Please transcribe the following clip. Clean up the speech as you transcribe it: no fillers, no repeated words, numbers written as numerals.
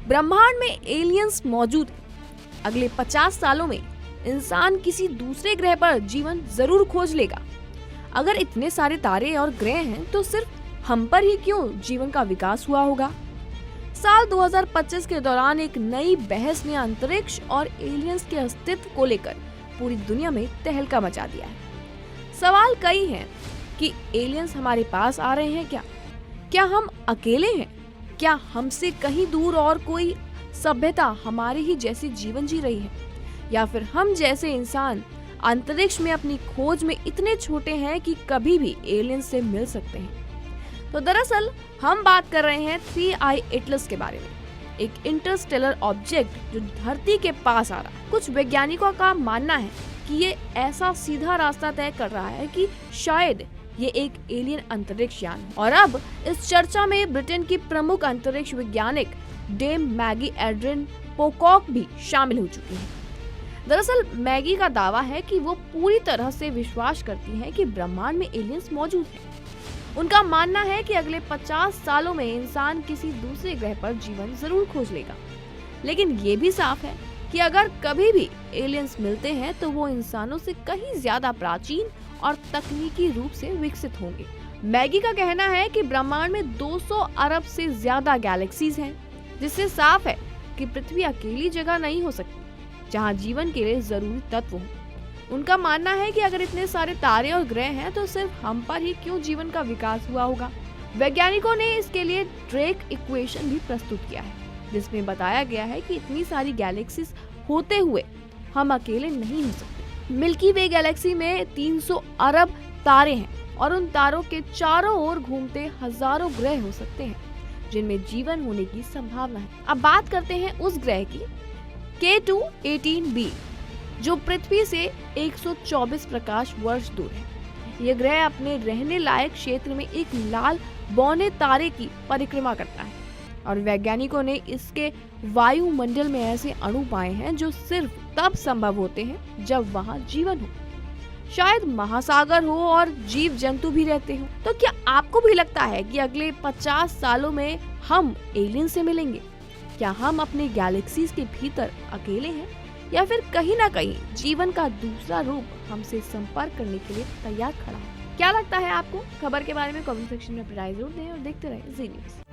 ब्रह्मांड में एलियंस मौजूद हैं। अगले 50 सालों में इंसान किसी दूसरे ग्रह पर जीवन जरूर खोज लेगा। अगर इतने सारे तारे और ग्रह हैं तो सिर्फ हम पर ही क्यों जीवन का विकास हुआ होगा? साल 2025 के दौरान एक नई बहस ने अंतरिक्ष और एलियंस के अस्तित्व को लेकर पूरी दुनिया में तहलका मचा दिया है। सवाल कई हैं कि एलियंस हमारे पास आ रहे हैं क्या? क्या हम अकेले हैं? क्या हमसे कहीं दूर और कोई सभ्यता हमारे ही जैसे जीवन जी रही है? या फिर हम जैसे इंसान अंतरिक्ष में अपनी खोज में इतने छोटे हैं कि कभी भी एलियंस से मिल सकते हैं? तो दरअसल हम बात कर रहे हैं 3I एटलस के बारे में, एक इंटरस्टेलर ऑब्जेक्ट जो धरती के पास आ रहा है। कुछ वैज्ञानिकों का मानना है कि ये ऐसा सीधा रास्ता तय कर रहा है कि शायद ये एक एलियन अंतरिक्ष यान है। और अब इस चर्चा में ब्रिटेन की प्रमुख अंतरिक्ष वैज्ञानिक डेम मैगी एड्रिन पोकॉक भी शामिल हो चुकी हैं। दरअसल मैगी का दावा है कि वो पूरी तरह से विश्वास करती हैं कि ब्रह्मांड में एलियंस मौजूद हैं। उनका मानना है कि अगले 50 सालों में इंसान किसी दूसरे ग्रह पर जीवन जरूर खोज लेगा, लेकिन ये भी साफ है कि अगर कभी भी एलियंस मिलते हैं तो वो इंसानों से कहीं ज्यादा प्राचीन और तकनीकी रूप से विकसित होंगे। मैगी का कहना है कि ब्रह्मांड में 200 अरब से ज्यादा गैलेक्सीज हैं, जिससे साफ है कि पृथ्वी अकेली जगह नहीं हो सकती जहां जीवन के लिए जरूरी तत्व हो। उनका मानना है कि अगर इतने सारे तारे और ग्रह हैं तो सिर्फ हम पर ही क्यों जीवन का विकास हुआ होगा। वैज्ञानिकों ने इसके लिए ड्रेक इक्वेशन भी प्रस्तुत किया है, जिसमें बताया गया है कि इतनी सारी गैलेक्सीज होते हुए हम अकेले नहीं हो सकते। मिल्की वे गैलेक्सी में 300 अरब तारे हैं और उन तारों के चारों ओर घूमते हजारों ग्रह हो सकते हैं जिनमें जीवन होने की संभावना है। अब बात करते हैं उस ग्रह की, K2-18b, जो पृथ्वी से 124 प्रकाश वर्ष दूर है। यह ग्रह अपने रहने लायक क्षेत्र में एक लाल बौने तारे की परिक्रमा करता है और वैज्ञानिकों ने इसके वायुमंडल में ऐसे अणु पाए हैं जो सिर्फ तब संभव होते हैं जब वहाँ जीवन हो। शायद महासागर हो और जीव जंतु भी रहते हो। तो क्या आपको भी लगता है कि अगले 50 सालों में हम एलियन से मिलेंगे? क्या हम अपने गैलेक्सीज के भीतर अकेले हैं या फिर कहीं ना कहीं जीवन का दूसरा रूप हमसे संपर्क करने के लिए तैयार खड़ा है? क्या लगता है आपको? खबर के बारे में कमेंट सेक्शन में अपनी राय जरूर दें और देखते रहें जी न्यूज़।